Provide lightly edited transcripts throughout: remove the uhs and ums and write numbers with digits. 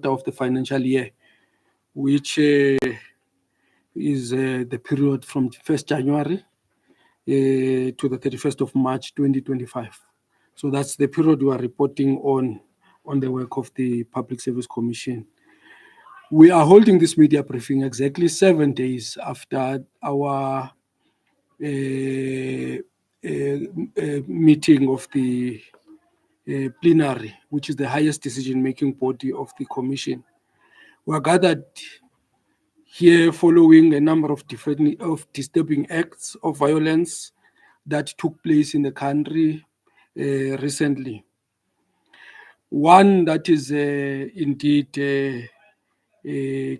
of the financial year, which is the period from 1st January to the 31st of March 2025. So that's the period we are reporting on the work of the Public Service Commission. We are holding this media briefing exactly 7 days after our meeting of the plenary, which is the highest decision-making body of the Commission. We are gathered here following a number of disturbing acts of violence that took place in the country recently. One that is indeed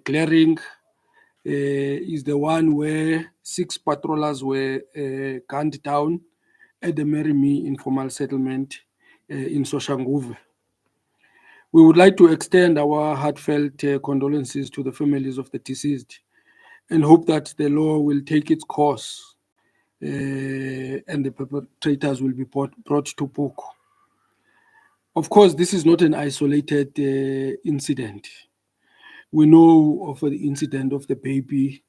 glaring is the one where 6 patrollers were gunned down at the Merimi informal settlement in Soshanguve. We would like to extend our heartfelt condolences to the families of the deceased and hope that the law will take its course and the perpetrators will be brought to book. Of course, this is not an isolated incident. We know of the incident of the baby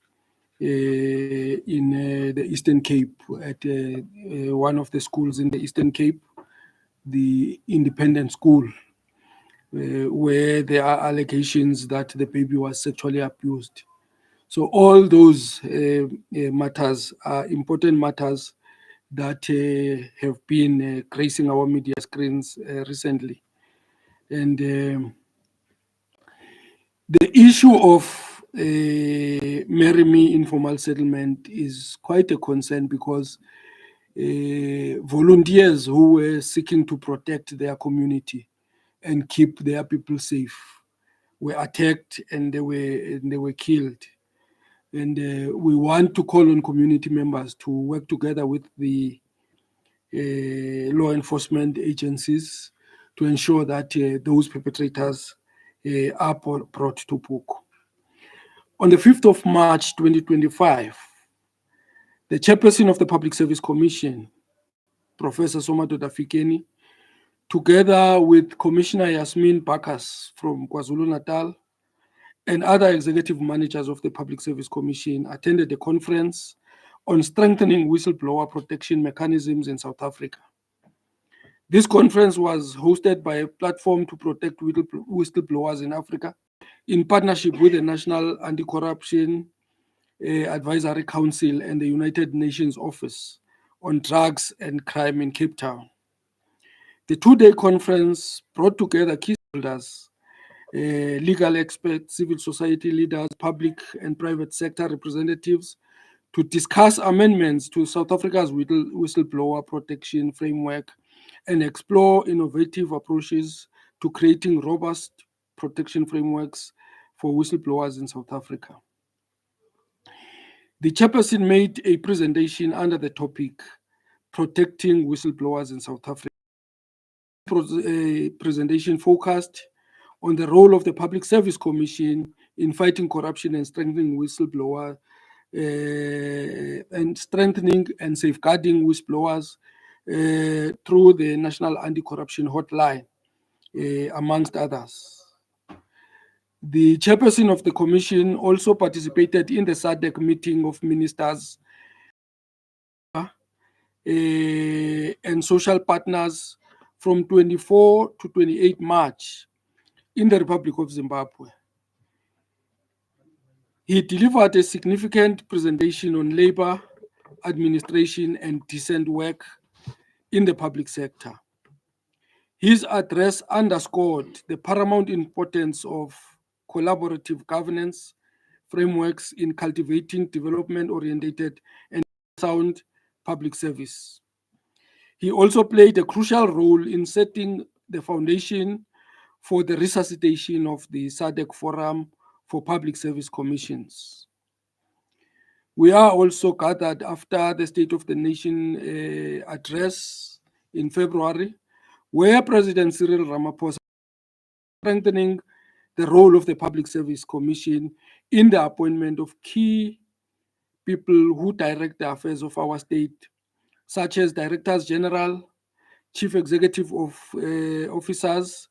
in the Eastern Cape at one of the schools in the Eastern Cape, the independent school, where there are allegations that the baby was sexually abused. So all those matters are important matters that have been gracing our media screens recently. And the issue of Merimi informal settlement is quite a concern because volunteers who were seeking to protect their community and keep their people safe were attacked and they were killed. And we want to call on community members to work together with the law enforcement agencies to ensure that those perpetrators are brought to book. On the 5th of March 2025, the chairperson of the Public Service Commission, Professor Somadoda Fikeni, together with Commissioner Yasmin Bakas from KwaZulu-Natal and other executive managers of the Public Service Commission, attended a conference on strengthening whistleblower protection mechanisms in South Africa. This conference was hosted by a platform to protect whistleblowers in Africa in partnership with the National Anti-Corruption Advisory Council and the United Nations Office on Drugs and Crime in Cape Town. The 2-day conference brought together key stakeholders, legal experts, civil society leaders, public and private sector representatives to discuss amendments to South Africa's whistleblower protection framework and explore innovative approaches to creating robust protection frameworks for whistleblowers in South Africa. The chairperson made a presentation under the topic Protecting Whistleblowers in South Africa. A presentation focused on the role of the Public Service Commission in fighting corruption and strengthening whistleblower and strengthening and safeguarding whistleblowers through the National Anti-Corruption Hotline, amongst others. The chairperson of the commission also participated in the SADC meeting of ministers and social partners from 24 to 28 March in the Republic of Zimbabwe. He delivered a significant presentation on labor, administration, and decent work in the public sector. His address underscored the paramount importance of collaborative governance frameworks in cultivating development-oriented and sound public service. He also played a crucial role in setting the foundation for the resuscitation of the SADC Forum for Public Service Commissions. We are also gathered after the State of the Nation address in February, where President Cyril Ramaphosa strengthening the role of the Public Service Commission in the appointment of key people who direct the affairs of our state, such as Directors General, Chief Executive Officers,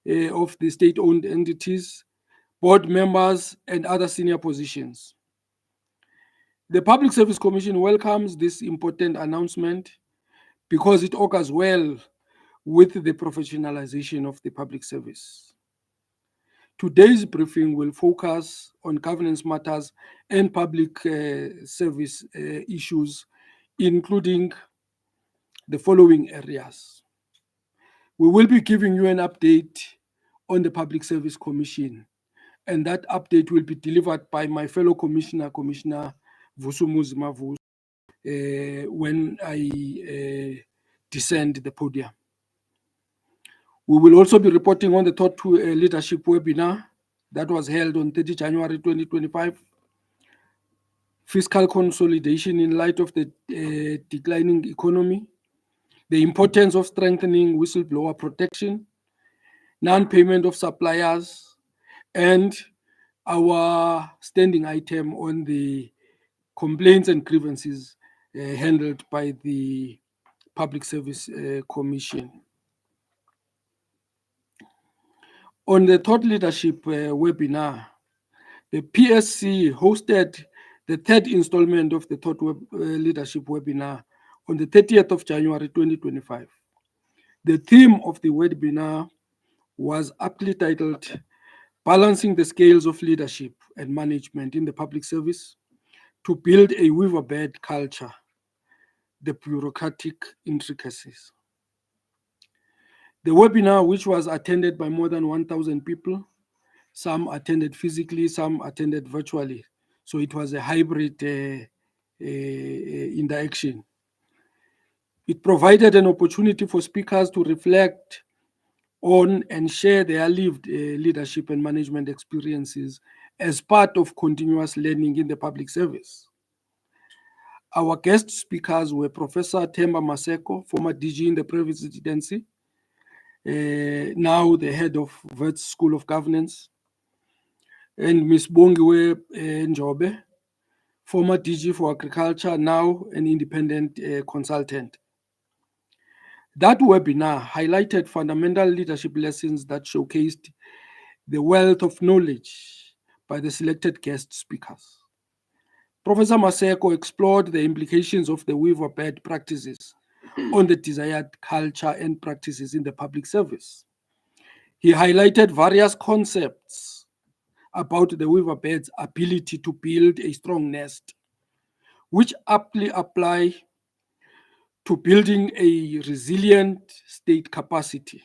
of the state-owned entities, board members, and other senior positions. The Public Service Commission welcomes this important announcement because it augurs well with the professionalization of the public service. Today's briefing will focus on governance matters and public service issues, including the following areas. We will be giving you an update on the Public Service Commission, and that update will be delivered by my fellow commissioner, Commissioner Vusumuzi Mavus, when I descend the podium. We will also be reporting on the Thought Leadership webinar that was held on 30 January 2025. Fiscal consolidation in light of the declining economy, the importance of strengthening whistleblower protection, non-payment of suppliers, and our standing item on the complaints and grievances handled by the Public Service Commission. On the Thought Leadership webinar, the PSC hosted the third installment of the Thought Leadership webinar on the 30th of January 2025. The theme of the webinar was aptly titled Balancing the Scales of Leadership and Management in the Public Service to Build a Weaver-Bed Culture, the Bureaucratic Intricacies. The webinar, which was attended by more than 1,000 people, some attended physically, some attended virtually. So it was a hybrid interaction. It provided an opportunity for speakers to reflect on and share their lived leadership and management experiences as part of continuous learning in the public service. Our guest speakers were Professor Themba Maseko, former DG in the Presidency, now the head of Wits School of Governance, and Ms. Bongiwe Njobe, former DG for Agriculture, now an independent consultant. That webinar highlighted fundamental leadership lessons that showcased the wealth of knowledge by the selected guest speakers. Professor Maseko explored the implications of the weaver-bed practices on the desired culture and practices in the public service. He highlighted various concepts about the weaver-bed's ability to build a strong nest, which aptly apply to building a resilient state capacity.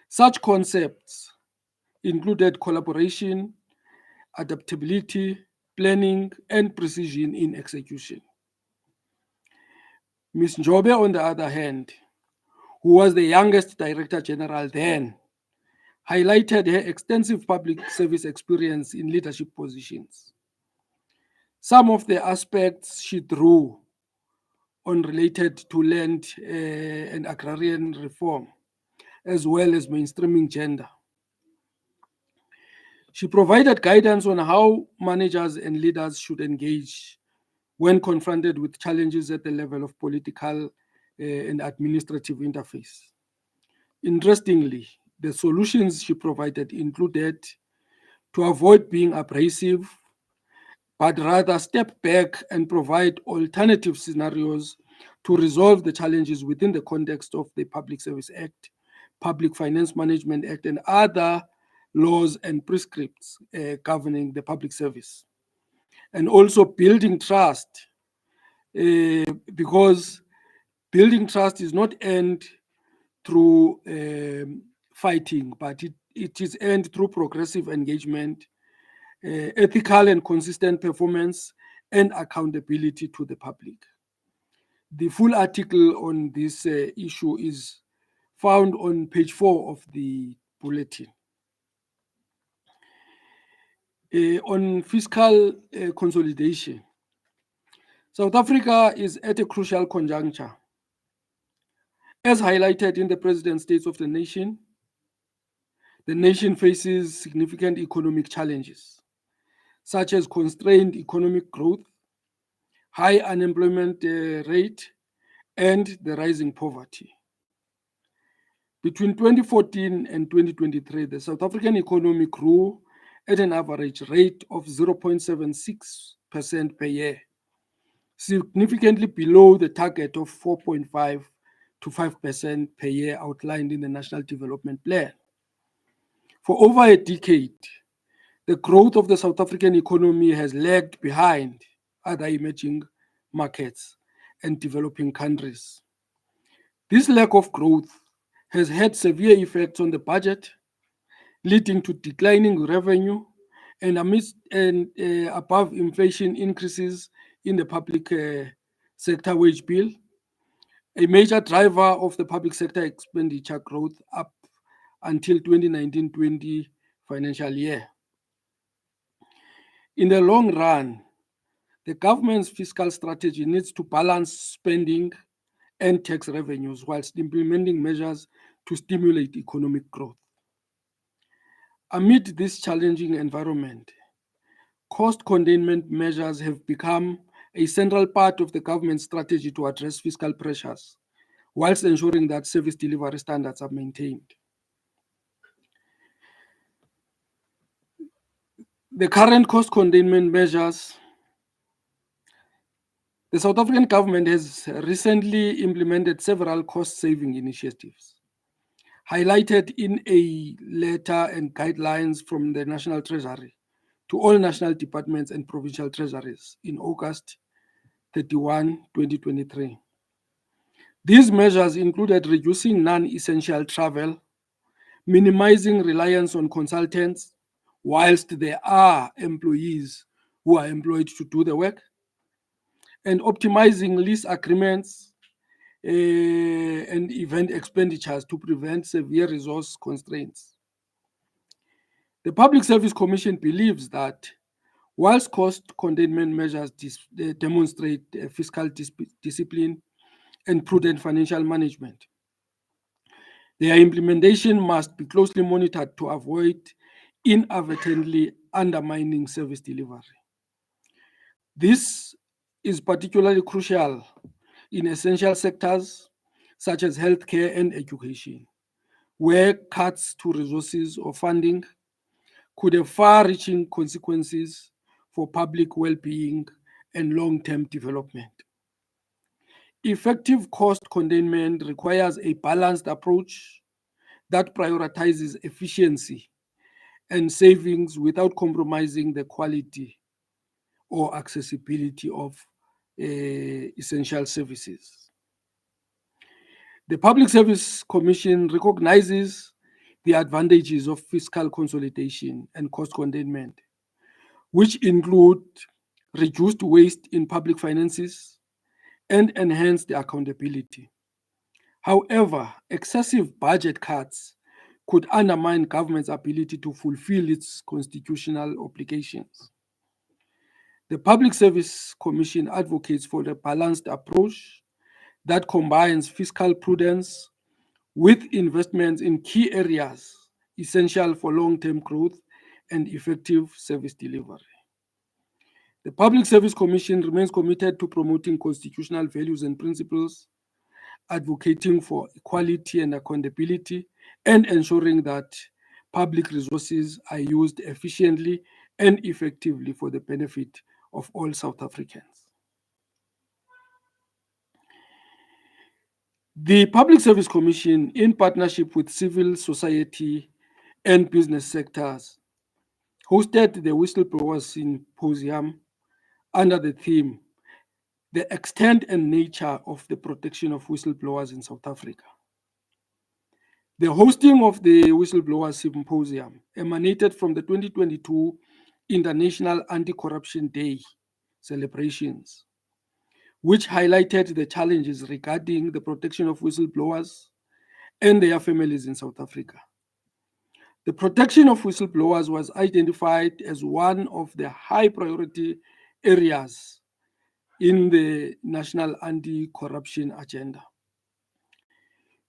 Such concepts included collaboration, adaptability, planning, and precision in execution. Ms. Njobe, on the other hand, who was the youngest Director General then, highlighted her extensive public service experience in leadership positions. Some of the aspects she drew on related to land and agrarian reform, as well as mainstreaming gender. She provided guidance on how managers and leaders should engage when confronted with challenges at the level of political and administrative interface. Interestingly, the solutions she provided included to avoid being abrasive, but rather step back and provide alternative scenarios to resolve the challenges within the context of the Public Service Act, Public Finance Management Act, and other laws and prescripts governing the public service. And also building trust, because building trust is not earned through fighting, but it is earned through progressive engagement, ethical and consistent performance, and accountability to the public. The full article on this issue is found on page 4 of the bulletin. On fiscal consolidation, South Africa is at a crucial conjuncture. As highlighted in the President's State of the Nation faces significant economic challenges, such as constrained economic growth, high unemployment rate, and the rising poverty. Between 2014 and 2023, the South African economy grew at an average rate of 0.76% per year, significantly below the target of 4.5 to 5% per year outlined in the National Development Plan. For over a decade, the growth of the South African economy has lagged behind other emerging markets and developing countries. This lack of growth has had severe effects on the budget, leading to declining revenue and above inflation increases in the public sector wage bill, a major driver of the public sector expenditure growth up until 2019-20 financial year. In the long run, the government's fiscal strategy needs to balance spending and tax revenues whilst implementing measures to stimulate economic growth. Amid this challenging environment, cost containment measures have become a central part of the government's strategy to address fiscal pressures, whilst ensuring that service delivery standards are maintained. The current cost containment measures. The South African government has recently implemented several cost-saving initiatives, highlighted in a letter and guidelines from the National Treasury to all national departments and provincial treasuries in August 31, 2023. These measures included reducing non-essential travel, minimizing reliance on consultants, whilst there are employees who are employed to do the work, and optimizing lease agreements and event expenditures to prevent severe resource constraints. The Public Service Commission believes that whilst cost containment measures demonstrate fiscal discipline and prudent financial management, their implementation must be closely monitored to avoid inadvertently undermining service delivery. This is particularly crucial in essential sectors such as healthcare and education, where cuts to resources or funding could have far-reaching consequences for public well-being and long-term development. Effective cost containment requires a balanced approach that prioritizes efficiency and savings without compromising the quality or accessibility of essential services. The Public Service Commission recognizes the advantages of fiscal consolidation and cost containment, which include reduced waste in public finances and enhanced accountability. However, excessive budget cuts could undermine government's ability to fulfill its constitutional obligations. The Public Service Commission advocates for a balanced approach that combines fiscal prudence with investments in key areas essential for long-term growth and effective service delivery. The Public Service Commission remains committed to promoting constitutional values and principles, advocating for equality and accountability, and ensuring that public resources are used efficiently and effectively for the benefit of all South Africans. The Public Service Commission, in partnership with civil society and business sectors, hosted the Whistleblowers Symposium under the theme, The Extent and Nature of the Protection of Whistleblowers in South Africa. The hosting of the Whistleblowers Symposium emanated from the 2022 International Anti-Corruption Day celebrations, which highlighted the challenges regarding the protection of whistleblowers and their families in South Africa. The protection of whistleblowers was identified as one of the high priority areas in the National Anti-Corruption Agenda.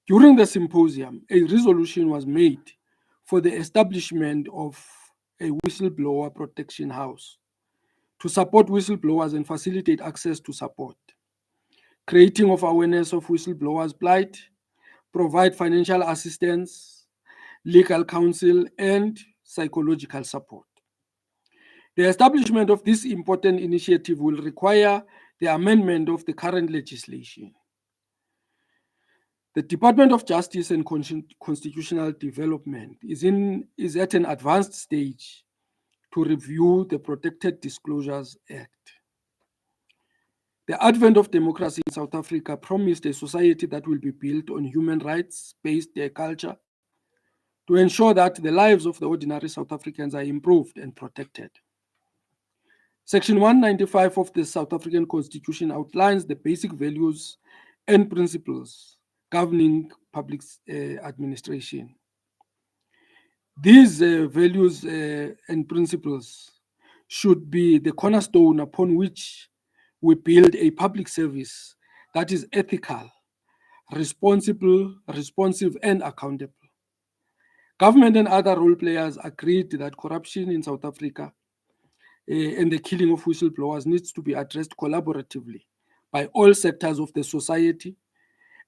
During the symposium, a resolution was made for the establishment of a whistleblower protection house to support whistleblowers and facilitate access to support, creating of awareness of whistleblowers' plight, provide financial assistance, legal counsel, and psychological support. The establishment of this important initiative will require the amendment of the current legislation. The Department of Justice and Constitutional Development is at an advanced stage to review the Protected Disclosures Act. The advent of democracy in South Africa promised a society that will be built on human rights-based culture to ensure that the lives of the ordinary South Africans are improved and protected. Section 195 of the South African Constitution outlines the basic values and principles governing public administration. These values and principles should be the cornerstone upon which we build a public service that is ethical, responsible, responsive, and accountable. Government and other role players agreed that corruption in South Africa and the killing of whistleblowers needs to be addressed collaboratively by all sectors of the society,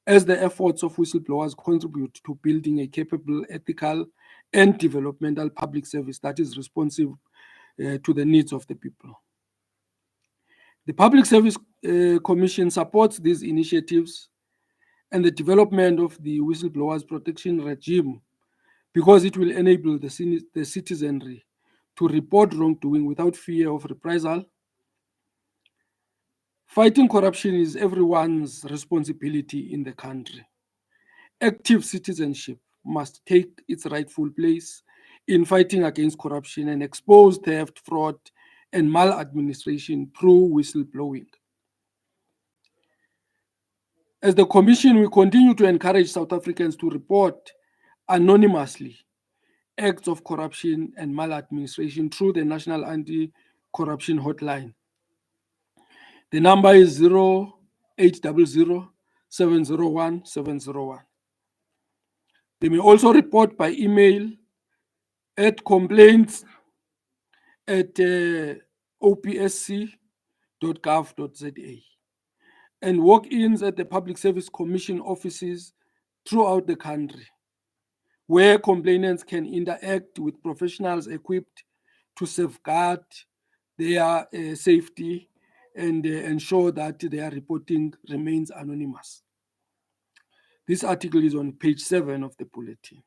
as the efforts of whistleblowers contribute to building a capable, ethical, and developmental public service that is responsive to the needs of the people. The Public Service Commission supports these initiatives and the development of the whistleblowers protection regime because it will enable the citizenry to report wrongdoing without fear of reprisal. Fighting corruption is everyone's responsibility in the country. Active citizenship must take its rightful place in fighting against corruption and expose theft, fraud, and maladministration through whistleblowing. As the Commission, we continue to encourage South Africans to report anonymously acts of corruption and maladministration through the National Anti-Corruption Hotline. The number is 0800 701 701. They may also report by email at complaints@opsc.gov.za and walk-ins at the Public Service Commission offices throughout the country, where complainants can interact with professionals equipped to safeguard their safety and ensure that their reporting remains anonymous. This article is on page 7 of the bulletin.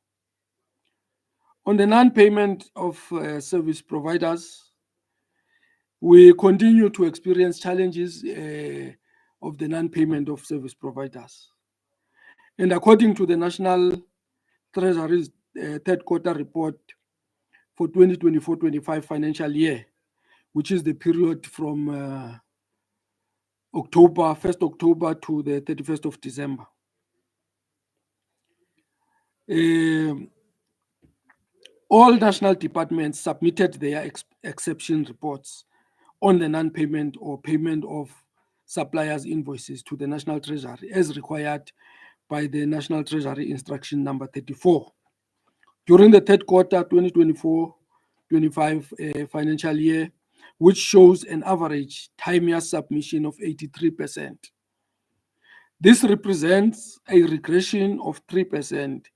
On the non-payment of service providers, we continue to experience challenges of the non-payment of service providers. And according to the National Treasury's third quarter report for 2024-25 financial year, which is the period from 1st October to the 31st of December. All national departments submitted their exception reports on the non-payment or payment of suppliers' invoices to the National Treasury as required by the National Treasury Instruction number 34. During the third quarter 2024-25 financial year, which shows an average time-year submission of 83%. This represents a regression of 3%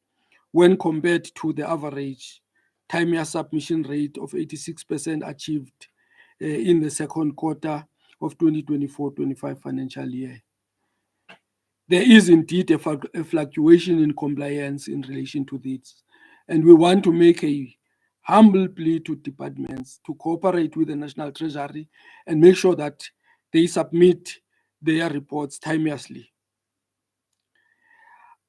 when compared to the average time-year submission rate of 86% achieved in the second quarter of 2024-25 financial year. There is indeed a fluctuation in compliance in relation to this, and we want to make a humble plea to departments to cooperate with the National Treasury and make sure that they submit their reports timeously.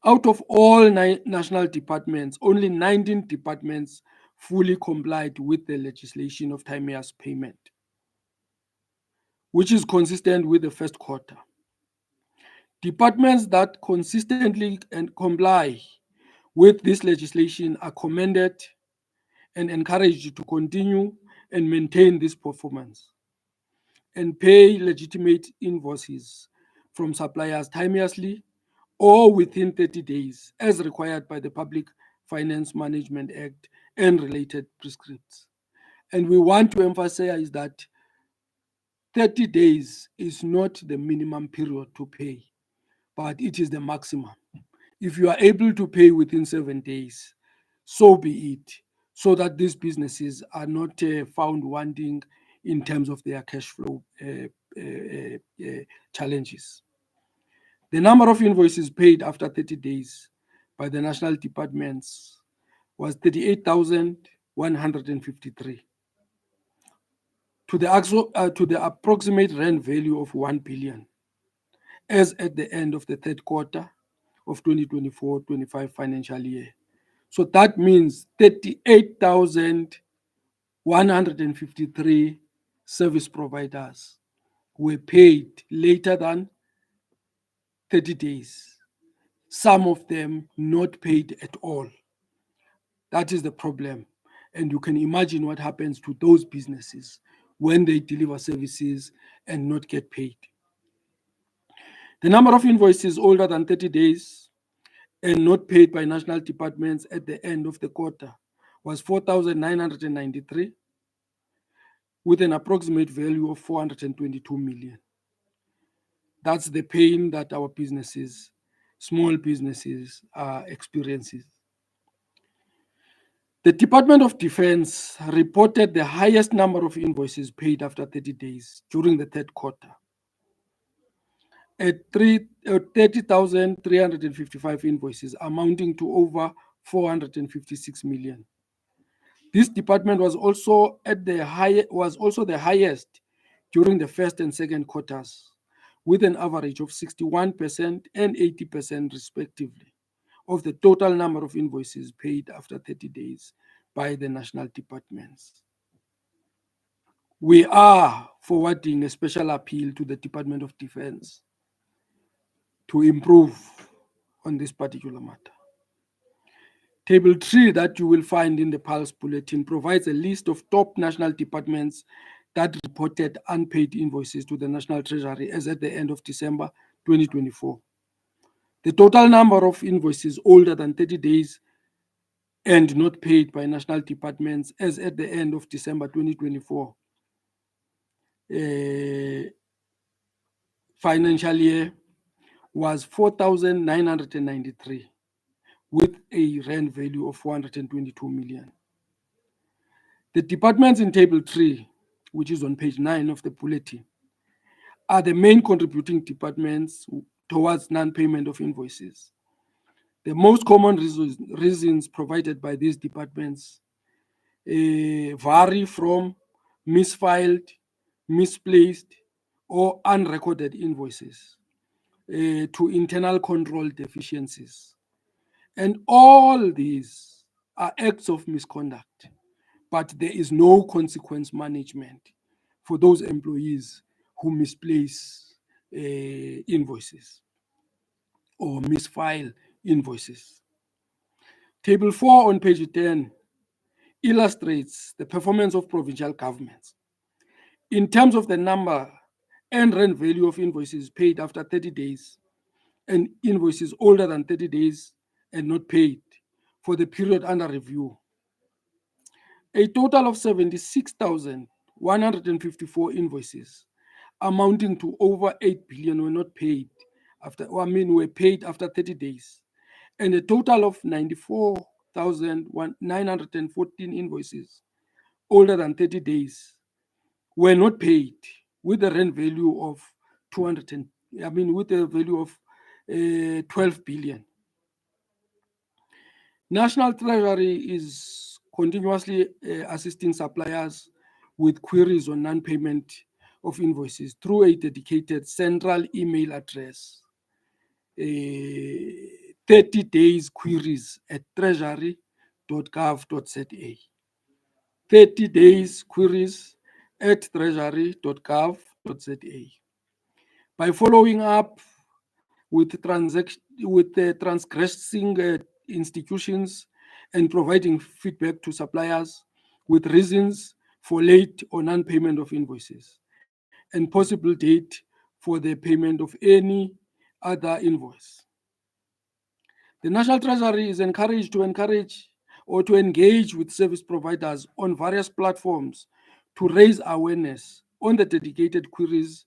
Out of all national departments, only 19 departments fully complied with the legislation of time-year payment, which is consistent with the first quarter. Departments that consistently and comply with this legislation are commended and encouraged to continue and maintain this performance and pay legitimate invoices from suppliers timeously or within 30 days as required by the Public Finance Management Act and related prescripts. And we want to emphasize that 30 days is not the minimum period to pay, but it is the maximum. If you are able to pay within 7 days, so be it, so that these businesses are not found wanting in terms of their cash flow challenges. The number of invoices paid after 30 days by the national departments was 38,153 to the approximate rand value of 1 billion as at the end of the third quarter of 2024-25 financial year. So that means 38,153 service providers were paid later than 30 days. Some of them not paid at all. That is the problem. And you can imagine what happens to those businesses when they deliver services and not get paid. The number of invoices older than 30 days and not paid by national departments at the end of the quarter was 4,993 with an approximate value of 422 million. That's the pain that our businesses, small businesses, are experiencing. The Department of Defense reported the highest number of invoices paid after 30 days during the third quarter at 30,355 invoices amounting to over 456 million. This department was also the highest during the first and second quarters, with an average of 61% and 80% respectively of the total number of invoices paid after 30 days by the national departments. We are forwarding a special appeal to the Department of Defense to improve on this particular matter. Table 3 that you will find in the Pulse Bulletin provides a list of top national departments that reported unpaid invoices to the National Treasury as at the end of December 2024. The total number of invoices older than 30 days and not paid by national departments as at the end of December 2024 financial year was 4,993 with a rand value of 422 million. The departments in Table 3, which is on page 9 of the bulletin, are the main contributing departments towards non-payment of invoices. The most common reasons provided by these departments vary from misfiled, misplaced, or unrecorded invoices to internal control deficiencies. And all these are acts of misconduct, but there is no consequence management for those employees who misplace invoices or misfile invoices. Table 4 on page 10 illustrates the performance of provincial governments in terms of the number and rand value of invoices paid after 30 days and invoices older than 30 days and not paid for the period under review. A total of 76,154 invoices amounting to over 8 billion were not paid were paid after 30 days, and a total of 94,914 invoices older than 30 days were not paid with a rand value of 12 billion. National Treasury is continuously assisting suppliers with queries on non-payment of invoices through a dedicated central email address, 30 days queries at treasury.gov.za. 30 days queries at treasury.gov.za. By following up with the transgressing institutions and providing feedback to suppliers with reasons for late or non-payment of invoices and possible date for the payment of any other invoice. The National Treasury is encouraged to engage with service providers on various platforms to raise awareness on the dedicated queries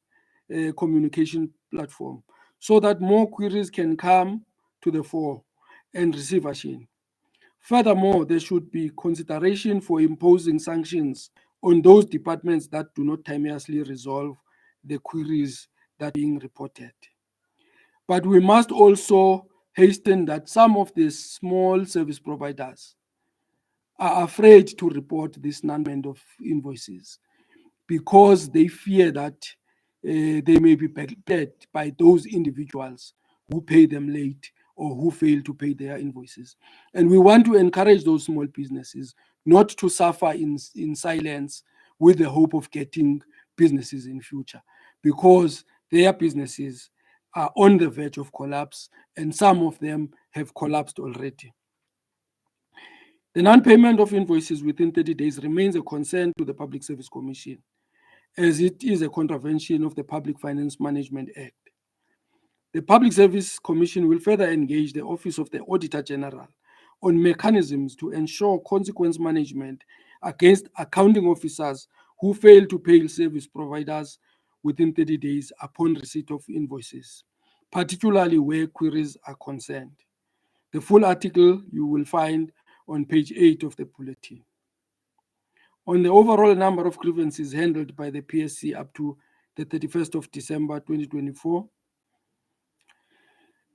communication platform so that more queries can come to the fore and receivership. Furthermore, there should be consideration for imposing sanctions on those departments that do not timeously resolve the queries that are being reported. But we must also hasten that some of the small service providers are afraid to report this non-payment of invoices because they fear that they may be paid by those individuals who pay them late or who fail to pay their invoices. And we want to encourage those small businesses not to suffer in silence with the hope of getting businesses in future, because their businesses are on the verge of collapse and some of them have collapsed already. The non-payment of invoices within 30 days remains a concern to the Public Service Commission, as it is a contravention of the Public Finance Management Act. The Public Service Commission will further engage the Office of the Auditor General on mechanisms to ensure consequence management against accounting officers who fail to pay service providers within 30 days upon receipt of invoices, particularly where queries are concerned. The full article you will find on page 8 of the bulletin. On the overall number of grievances handled by the PSC up to the 31st of December 2024,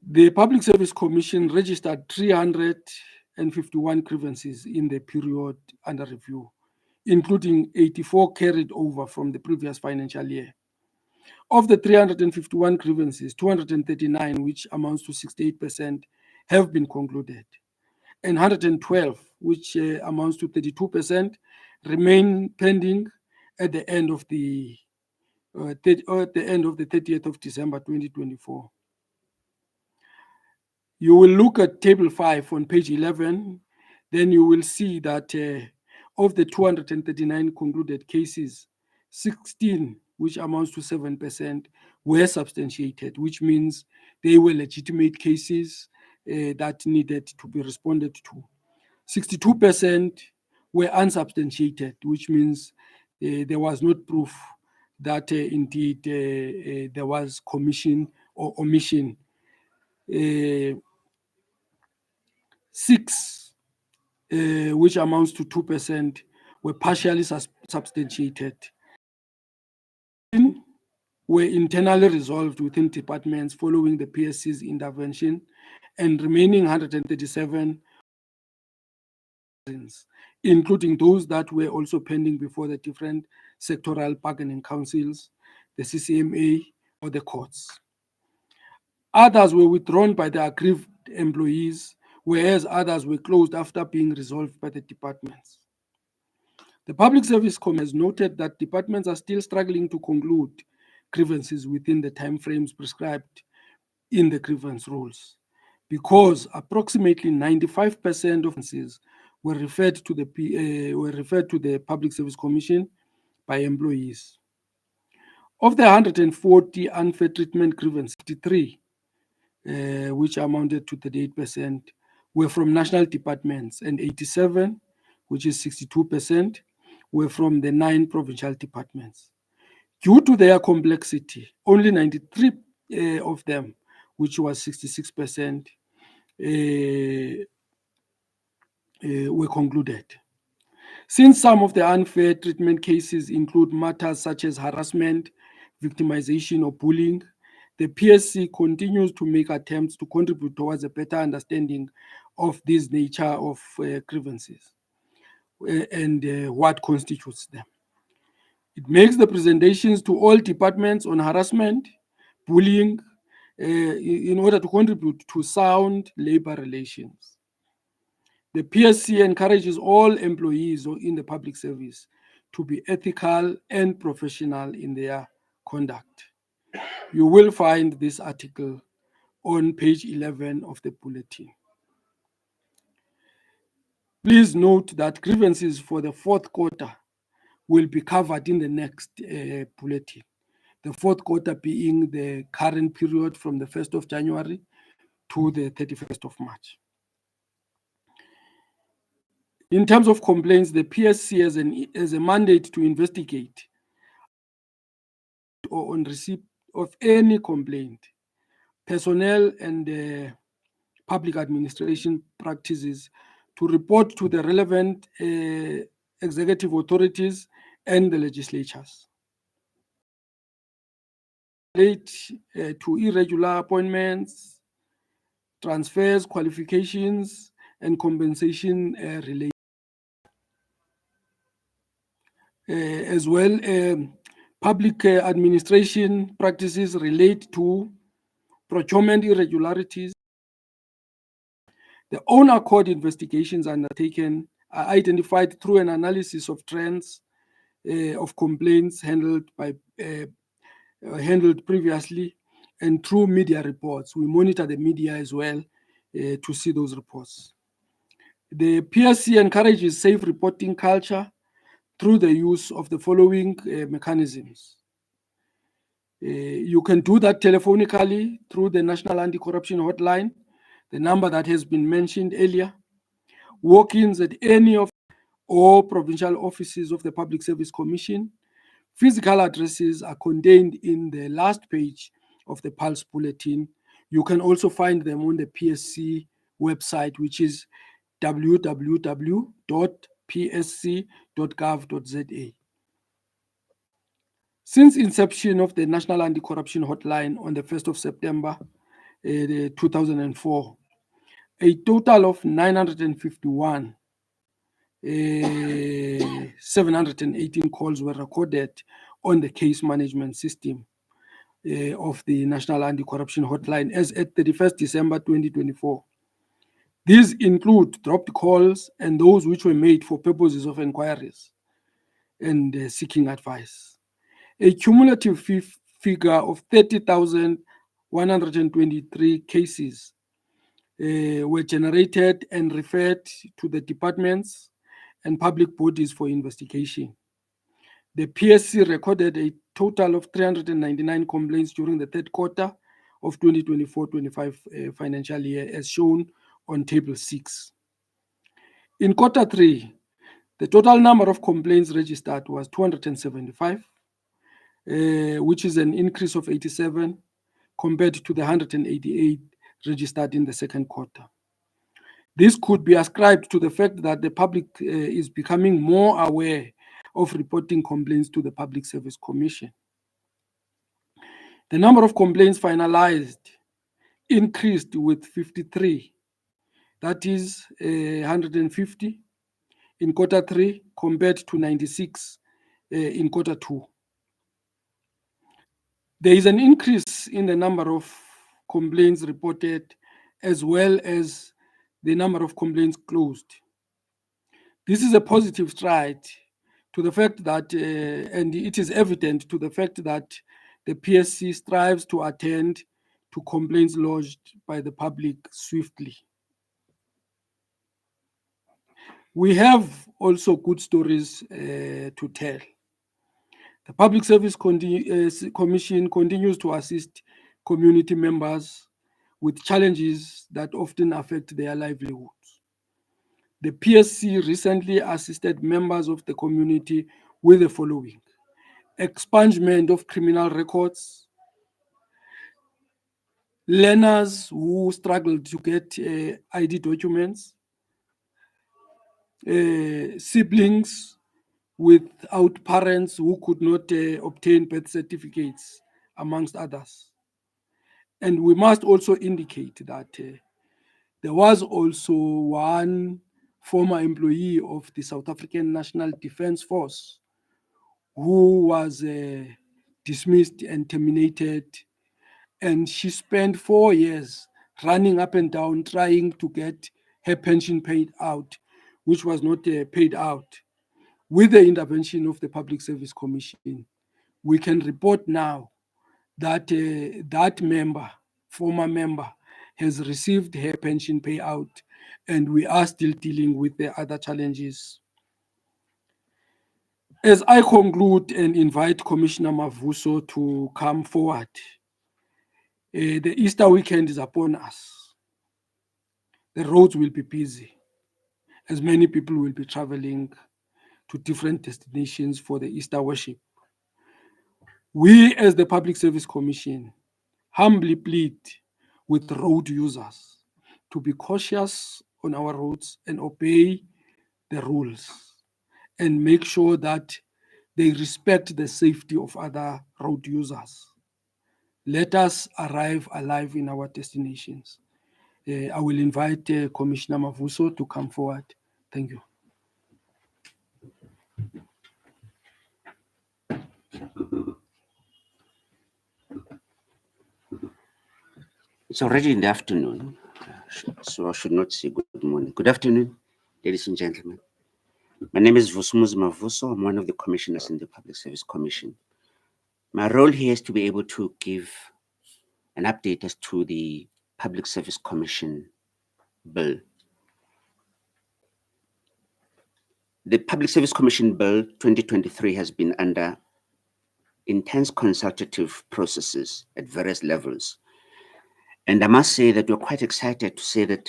the Public Service Commission registered 351 grievances in the period under review, including 84 carried over from the previous financial year. Of the 351 grievances, 239, which amounts to 68%, have been concluded, and 112, which amounts to 32%, remain pending at the end of the 30th of December 2024. You will look at table 5 on page 11, then you will see that of the 239 concluded cases, 16, which amounts to 7%, were substantiated, which means they were legitimate cases that needed to be responded to. 62% were unsubstantiated, which means there was not proof that indeed there was commission or omission. 6, which amounts to 2%, were partially substantiated. Were internally resolved within departments following the PSC's intervention, and remaining 137, including those that were also pending before the different sectoral bargaining councils, the CCMA, or the courts. Others were withdrawn by the aggrieved employees, whereas others were closed after being resolved by the departments. The Public Service Commission has noted that departments are still struggling to conclude grievances within the timeframes prescribed in the grievance rules, because approximately 95% of grievances were referred to the Public Service Commission by employees. Of the 140 unfair treatment grievances, 53, which amounted to 38%, were from national departments, and 87, which is 62%, were from the 9 provincial departments. Due to their complexity, only 93 of them, which was 66%, were concluded. Since some of the unfair treatment cases include matters such as harassment, victimization, or bullying, the PSC continues to make attempts to contribute towards a better understanding of this nature of grievances and what constitutes them. It makes the presentations to all departments on harassment, bullying, in order to contribute to sound labor relations. The PSC encourages all employees in the public service to be ethical and professional in their conduct. You will find this article on page 11 of the bulletin. Please note that grievances for the fourth quarter will be covered in the next bulletin. The fourth quarter being the current period from the 1st of January to the 31st of March. In terms of complaints, the PSC has a mandate to investigate or on receipt of any complaint. Personnel and public administration practices to report to the relevant executive authorities and the legislatures. Relate to irregular appointments, transfers, qualifications, and compensation related. As well, public administration practices relate to procurement irregularities. The own accord investigations undertaken are identified through an analysis of trends of complaints handled previously and through media reports. We monitor the media as well to see those reports. The PSC encourages safe reporting culture through the use of the following mechanisms. You can do that telephonically through the National Anti-Corruption Hotline, the number that has been mentioned earlier. Walk-ins at any of or provincial offices of the Public Service Commission. Physical addresses are contained in the last page of the Pulse Bulletin. You can also find them on the PSC website, which is www.psc.gov.za. Since inception of the National Anti-Corruption Hotline on the 1st of September 2004, a total of 951 718 calls were recorded on the case management system of the National Anti-Corruption Hotline as at 31st December 2024. These include dropped calls and those which were made for purposes of inquiries and seeking advice. A cumulative figure of 30,123 cases were generated and referred to the departments and public bodies for investigation. The PSC recorded a total of 399 complaints during the third quarter of 2024-25 financial year, as shown on Table 6. In quarter 3, the total number of complaints registered was 275, which is an increase of 87 compared to the 188 registered in the second quarter. This could be ascribed to the fact that the public is becoming more aware of reporting complaints to the Public Service Commission. The number of complaints finalized increased with 53, that is 150 in quarter 3 compared to 96 in quarter 2. There is an increase in the number of complaints reported as well as the number of complaints closed. This is a positive stride to the fact that, and it is evident to the fact that the PSC strives to attend to complaints lodged by the public swiftly. We have also good stories to tell. The Public Service Commission continues to assist community members with challenges that often affect their livelihoods. The PSC recently assisted members of the community with the following: expungement of criminal records, learners who struggled to get ID documents, siblings without parents who could not obtain birth certificates, amongst others. And we must also indicate that there was also one former employee of the South African National Defence Force who was dismissed and terminated, and she spent 4 years running up and down trying to get her pension paid out, which was not paid out. With the intervention of the Public Service Commission, we can report now that that former member, has received her pension payout, and we are still dealing with the other challenges. As I conclude and invite Commissioner Mavuso to come forward, the Easter weekend is upon us. The roads will be busy, as many people will be traveling to different destinations for the Easter worship. We, as the Public Service Commission, humbly plead with road users to be cautious on our roads and obey the rules and make sure that they respect the safety of other road users. Let us arrive alive in our destinations. I will invite Commissioner Mavuso to come forward. Thank you. It's already in the afternoon, so I should not say good morning. Good afternoon, ladies and gentlemen. My name is Vusumuzi Mavuso. I'm one of the commissioners in the Public Service Commission. My role here is to be able to give an update as to the Public Service Commission bill. The Public Service Commission Bill 2023 has been under intense consultative processes at various levels. And I must say that we're quite excited to say that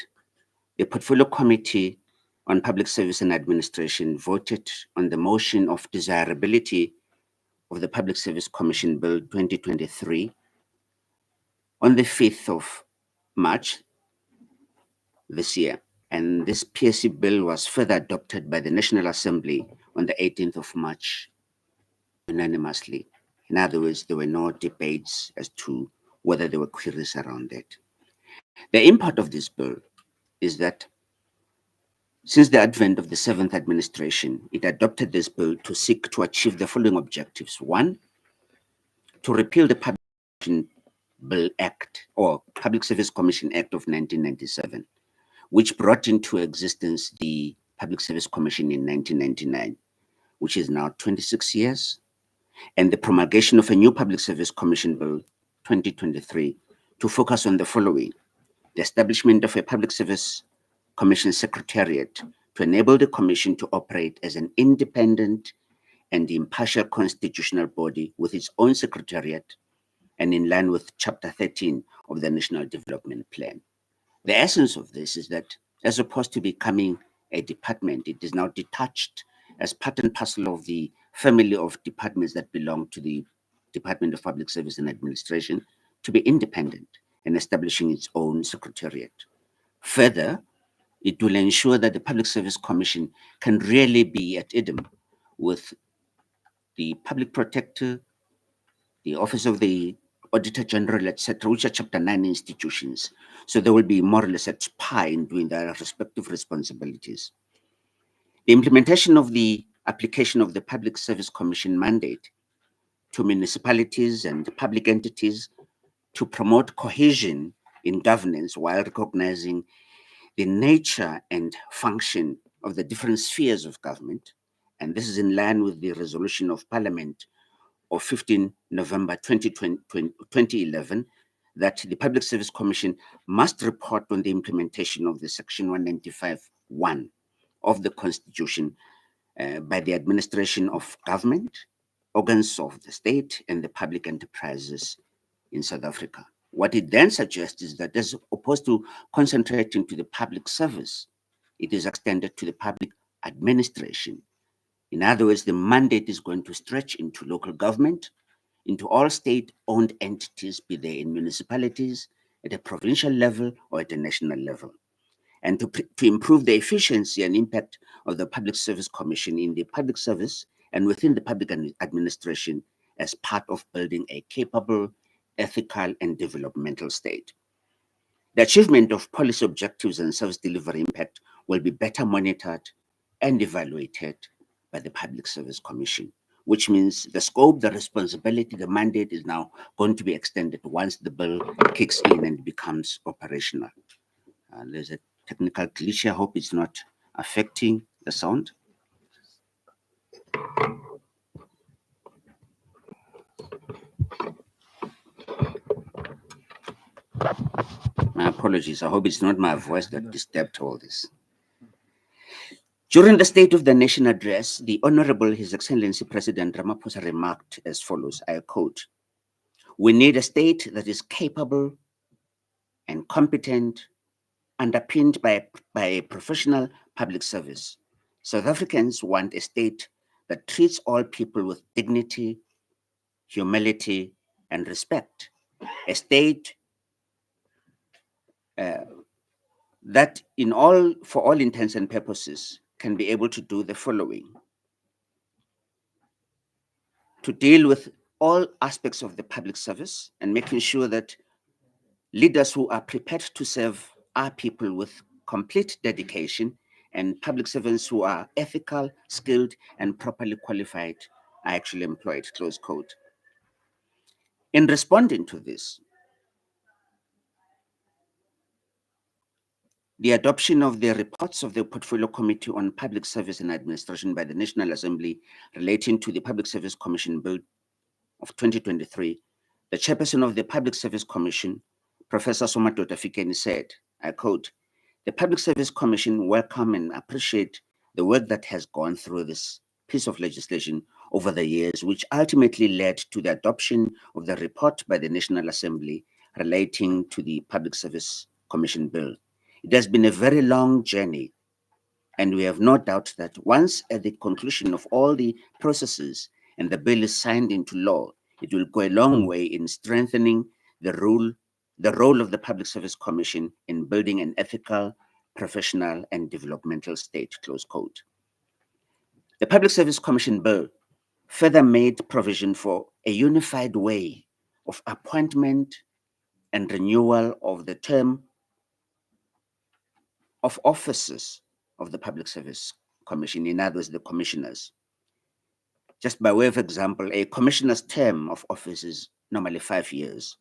the Portfolio Committee on Public Service and Administration voted on the motion of desirability of the Public Service Commission Bill 2023 on the 5th of March this year. And this PSC bill was further adopted by the National Assembly on the 18th of March unanimously. In other words, there were no debates as to whether there were queries around it. The import of this bill is that since the advent of the 7th administration, it adopted this bill to seek to achieve the following objectives. One, to repeal the Public Service Bill Act or Public Service Commission Act of 1997, which brought into existence the Public Service Commission in 1999, which is now 26 years, and the promulgation of a new Public Service Commission Bill 2023 to focus on the following: the establishment of a Public Service Commission Secretariat to enable the Commission to operate as an independent and impartial constitutional body with its own secretariat and in line with Chapter 13 of the National Development Plan. The essence of this is that as opposed to becoming a department, it is now detached as part and parcel of the family of departments that belong to the Department of Public Service and Administration to be independent and establishing its own secretariat. Further, it will ensure that the Public Service Commission can really be at idem with the Public Protector, the Office of the Auditor General, etc., which are Chapter 9 institutions. So they will be more or less at par in doing their respective responsibilities. The implementation of the application of the Public Service Commission mandate to municipalities and public entities to promote cohesion in governance while recognizing the nature and function of the different spheres of government. And this is in line with the resolution of Parliament of 15 November 2011, that the Public Service Commission must report on the implementation of the Section 195(1) of the Constitution by the administration of government, organs of the state, and the public enterprises in South Africa. What it then suggests is that as opposed to concentrating to the public service, it is extended to the public administration. In other words, the mandate is going to stretch into local government, into all state-owned entities, be they in municipalities, at a provincial level, or at a national level. And to improve the efficiency and impact of the Public Service Commission in the public service and within the public administration as part of building a capable, ethical, and developmental state. The achievement of policy objectives and service delivery impact will be better monitored and evaluated by the Public Service Commission, which means the scope, the responsibility, the mandate is now going to be extended once the bill kicks in and becomes operational. There's a technical glitch. I hope it's not affecting the sound. My apologies. I hope it's not my voice that disturbed all this. During the State of the Nation address, the Honorable His Excellency President Ramaphosa remarked as follows, I quote, "We need a state that is capable and competent, underpinned by a professional public service. South Africans want a state that treats all people with dignity, humility, and respect. A state that for all intents and purposes, can be able to do the following: to deal with all aspects of the public service and making sure that leaders who are prepared to serve our people with complete dedication, and public servants who are ethical, skilled, and properly qualified are actually employed, close quote. In responding to this, the adoption of the reports of the Portfolio Committee on Public Service and Administration by the National Assembly relating to the Public Service Commission Bill of 2023, the chairperson of the Public Service Commission, Professor Somadoda Fikeni, said, I quote, "The Public Service Commission welcome and appreciate the work that has gone through this piece of legislation over the years, which ultimately led to the adoption of the report by the National Assembly relating to the Public Service Commission Bill. It has been a very long journey, and we have no doubt that once at the conclusion of all the processes and the bill is signed into law, it will go a long way in strengthening the role of the Public Service Commission in building an ethical, professional, and developmental state," close quote. The Public Service Commission Bill further made provision for a unified way of appointment and renewal of the term of officers of the Public Service Commission, in other words, the commissioners. Just by way of example, a commissioner's term of office is normally 5 years,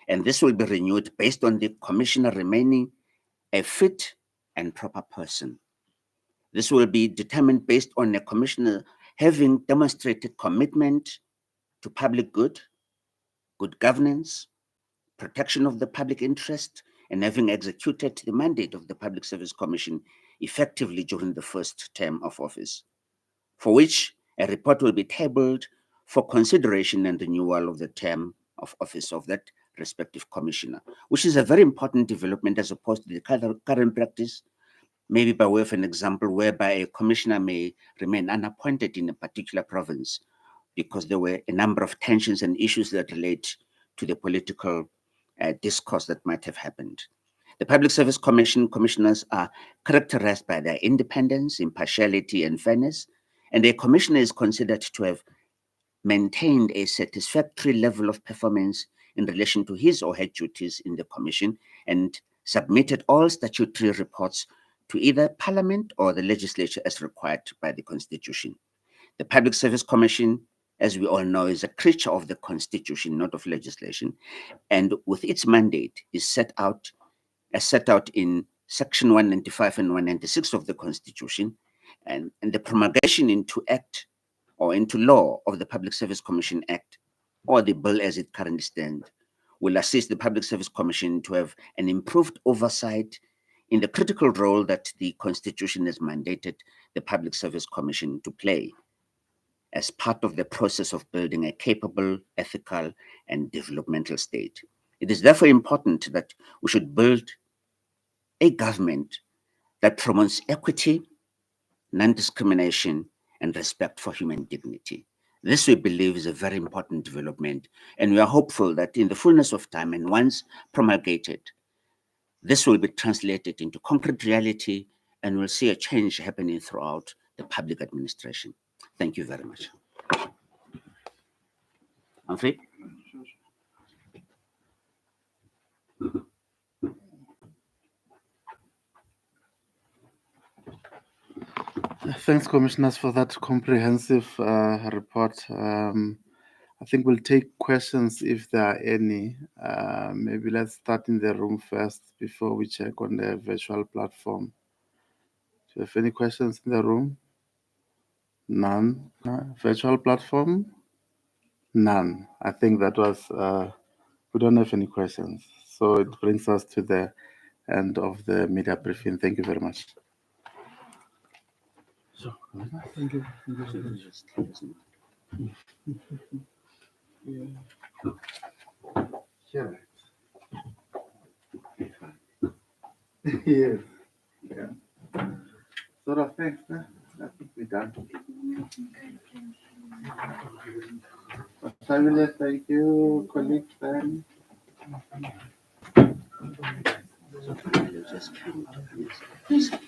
and this will be renewed based on the commissioner remaining a fit and proper person. This will be determined based on a commissioner having demonstrated commitment to public good, good governance, protection of the public interest, and having executed the mandate of the Public Service Commission effectively during the first term of office, for which a report will be tabled for consideration and renewal of the term of office of that respective commissioner, which is a very important development as opposed to the current practice, maybe by way of an example, whereby a commissioner may remain unappointed in a particular province because there were a number of tensions and issues that relate to the political discourse that might have happened. The Public Service Commission commissioners are characterized by their independence, impartiality, and fairness, and a commissioner is considered to have maintained a satisfactory level of performance in relation to his or her duties in the commission and submitted all statutory reports to either Parliament or the legislature as required by the Constitution. The Public Service Commission, as we all know, is a creature of the Constitution, not of legislation, and with its mandate is set out in Section 195 and 196 of the Constitution, and the promulgation into act or into law of the Public Service Commission Act, or the bill as it currently stands, will assist the Public Service Commission to have an improved oversight in the critical role that the Constitution has mandated the Public Service Commission to play as part of the process of building a capable, ethical, and developmental state. It is therefore important that we should build a government that promotes equity, non-discrimination, and respect for human dignity. This, we believe, is a very important development, and we are hopeful that in the fullness of time and once promulgated, this will be translated into concrete reality and we'll see a change happening throughout the public administration. Thank you very much. Humphrey? Thanks, Commissioners, for that comprehensive report. I think we'll take questions if there are any. Maybe let's start in the room first before we check on the virtual platform. Do you have any questions in the room? None. Virtual platform? None. I think that was, we don't have any questions. So it brings us to the end of the media briefing. Thank you very much. So, thank you. Sure. Yes. Yeah. Sort of thanks. That would be done. Fabulous. Thank you, colleagues. Just